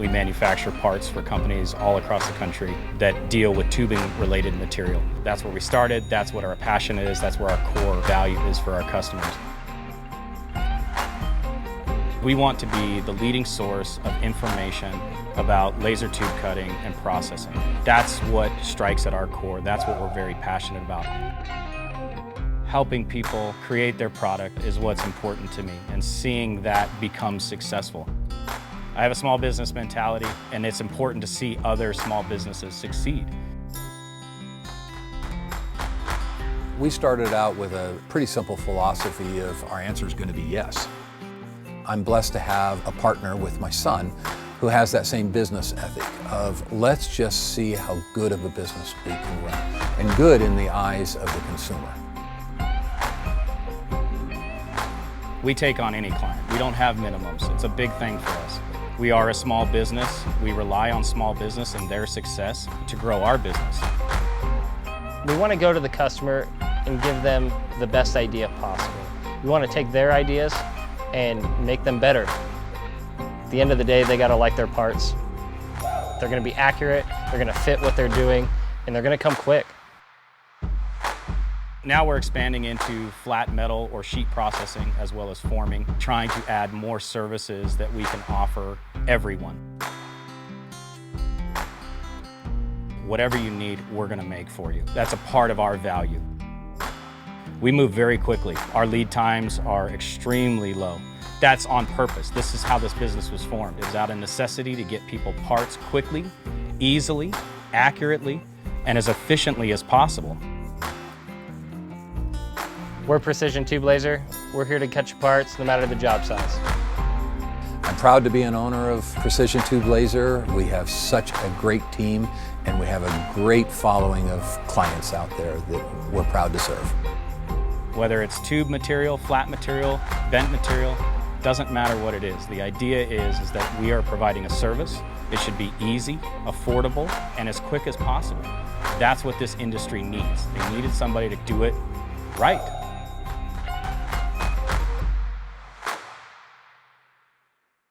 We manufacture parts for companies all across the country that deal with tubing-related material. That's where we started, that's what our passion is, that's where our core value is for our customers. We want to be the leading source of information about laser tube cutting and processing. That's what strikes at our core. That's what we're very passionate about. Helping people create their product is what's important to me, and seeing that become successful. I have a small business mentality, and it's important to see other small businesses succeed. We started out with a pretty simple philosophy of our answer is going to be yes. I'm blessed to have a partner with my son who has that same business ethic of let's just see how good of a business we can run, and good in the eyes of the consumer. We take on any client. We don't have minimums. It's a big thing for us. We are a small business. We rely on small business and their success to grow our business. We want to go to the customer and give them the best idea possible. We want to take their ideas and make them better. At the end of the day, they got to like their parts. They're going to be accurate, they're going to fit what they're doing, and they're going to come quick. Now we're expanding into flat metal or sheet processing as well as forming, trying to add more services that we can offer everyone. Whatever you need, we're going to make for you. That's a part of our value. We move very quickly. Our lead times are extremely low. That's on purpose. This is how this business was formed. It was out of necessity to get people parts quickly, easily, accurately, and as efficiently as possible. We're Precision Tube Laser. We're here to cut your parts no matter the job size. I'm proud to be an owner of Precision Tube Laser. We have such a great team, and we have a great following of clients out there that we're proud to serve. Whether it's tube material, flat material, bent material, doesn't matter what it is. The idea is that we are providing a service. It should be easy, affordable, and as quick as possible. That's what this industry needs. They needed somebody to do it right.